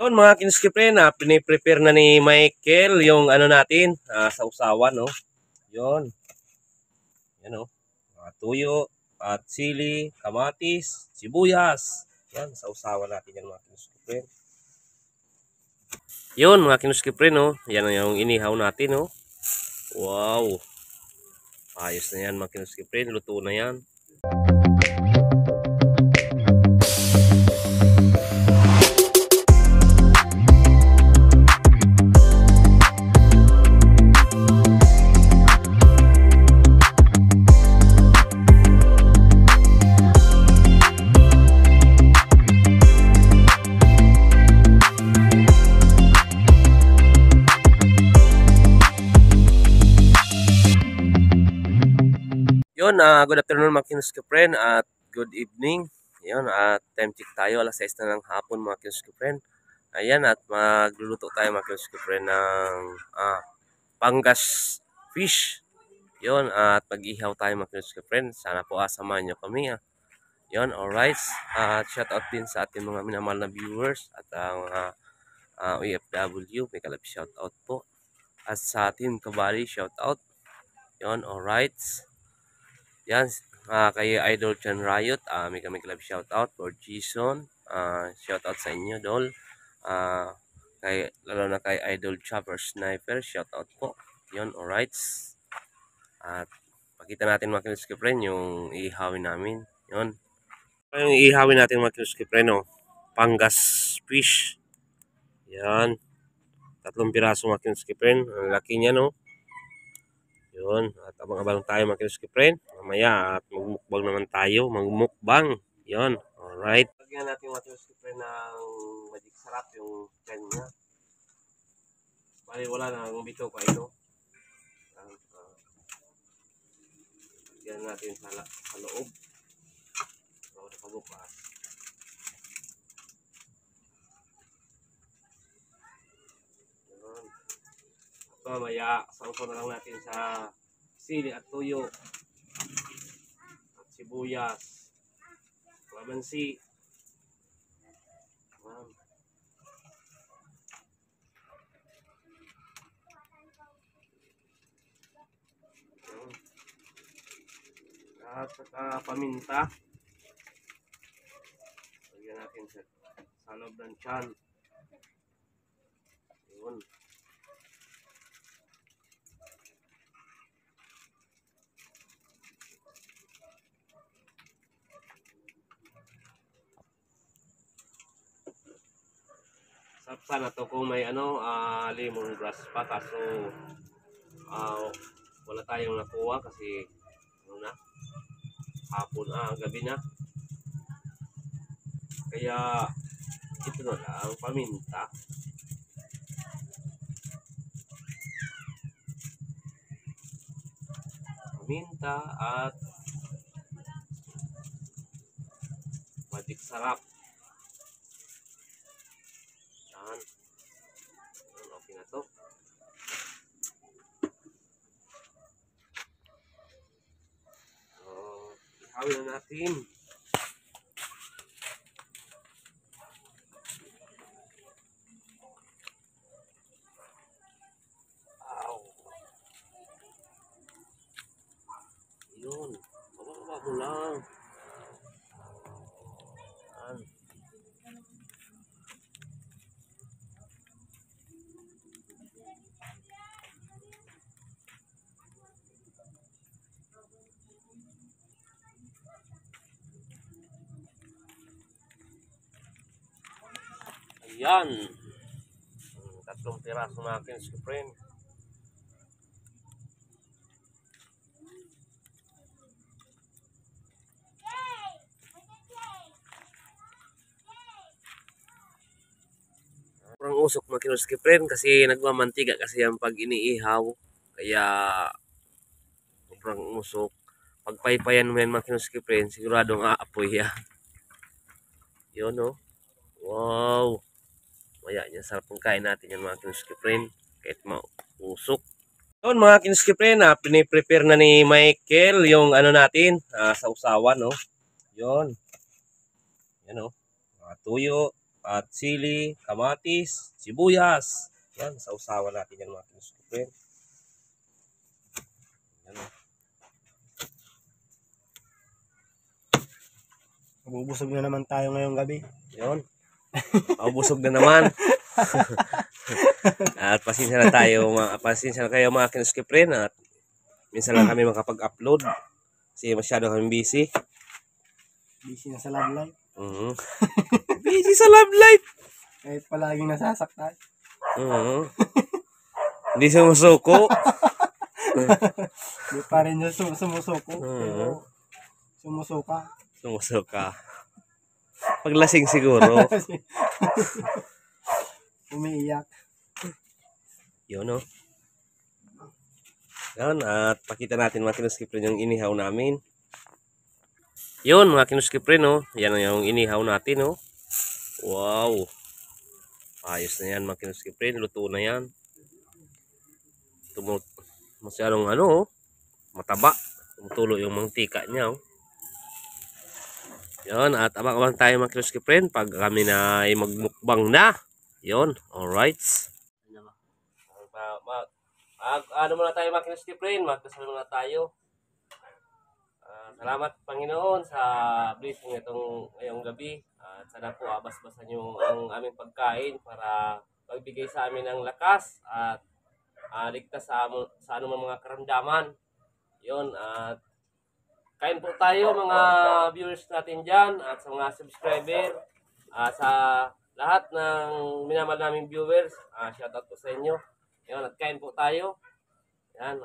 Yun mga kinskipre na piniprepare na ni Michael yung ano natin sa usawan, no? Yun. Yan, no? Tuyo at sili, kamatis, sibuyas. Yan, sa usawan natin yan mga kinskipre. Yun mga kinskipre, no? Yan yung inihaw natin, no? Wow. Ayos na yan mga kinskipre. Luto na yan. Yun, good afternoon mga kinskipren at good evening. Yun, at time check tayo, alas 6 na ng hapon mga kinskipren. Ayan, at magluluto tayo mga kinskipren ng Pangas fish. Yun, at mag-ihaw tayo mga kinskipren. Sana po asamahan nyo kami. Yun, alright. At shout out din sa ating mga minamahal na viewers at ang OFW. May kalab shout out po. At sa ating Kabali, shout out. Yun, alright. Yan, kay Idol Chan Riot, may kami club shoutout for Jason, shoutout sa inyo, Dol. Lalo na kay Idol Chopper Sniper, shoutout po. Yun, alright. At pakita natin mga kinskipren yung ihawin namin. Yun. Yung ihawin natin mga kinskipren, no? Pangas fish. Yan. 3 piraso mga kinskipren. Ang laki niya, no? Yun, at abang-abang tayo mga kinskipren. Mamaya at magmukbang naman tayo, magmukbang. Yun, alright. Lagyan natin mga kinskipren ng magic sarap yung chicken niya. Bali wala na ang bito pa ito. Lagyan natin sa loob. So, nakabukas. Mamaya, sangko na lang natin sa sili at tuyo at sibuyas, kalamansi. At saka paminta. Lagyan natin sa loob ng tiyan. Yun. Sana to kung may lemongrass pa, kaso wala tayong nakuha kasi hapon gabi na, kaya ito na lang paminta. At magic sarap. Okay na to. So, ihawin na natin. Yun, bababa mo lang. Ayan. 3 piraso na kinskipren. Sobrang usok mga kinskipren kasi nagmamantiga kasi ang pag iniihaw. Kaya sobrang usok. Pagpaypayan mo yan mga kinskipren, siguradong aapoy yan. Yun, no? Wow. Maya yan, sarap ng kain natin yan mga kinskipren. Kahit mausok. Yun mga kinskipren, piniprepare na ni Michael yung ano natin sa usawan, no? Yun. Yan, no? Tuyo at sili, kamatis, sibuyas. Yan, sausawan natin yan mga kinuski friend. Yan. Mabubusog na naman tayo ngayong gabi. Yun. Busog na naman. At pasensya na kayo mga kinuski friend at minsan lang kami makapag-upload kasi masyado kami busy. Busy na sa love life. Busy sa love life. Kahit palaging nasasaktan. Hindi sumusuko. Hindi pa rin niya sumusuko. Pero sumusuka. Sumusuka. Paglasing siguro. Umiiyak. Yun, no? Yan, at pakita natin mga kinuski friend yung inihaw namin. Yun, mga kinuski friend, no? Yan yung inihaw natin, no? Wow. Ayos na yan, mga kinuski friend. Luto na yan. Masyadong mataba. Tumutulo yung mantika niya, oh. Yun, at abang-abang tayo mga kinuski friend pag kami na ay magmukbang na. Yun, alright. Ano muna tayo mga kinuski friend, magdasal muna tayo. Salamat Panginoon sa blessing itong ngayong gabi. Sana po abas-basan nyo ang aming pagkain para magbigay sa amin ng lakas at ligtas sa anumang mga karamdaman. Yun, at kain po tayo mga viewers natin dyan at sa mga subscriber, sa lahat ng minamahal naming viewers, shoutout po sa inyo. Yun, at kain po tayo. Yan,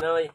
Noy.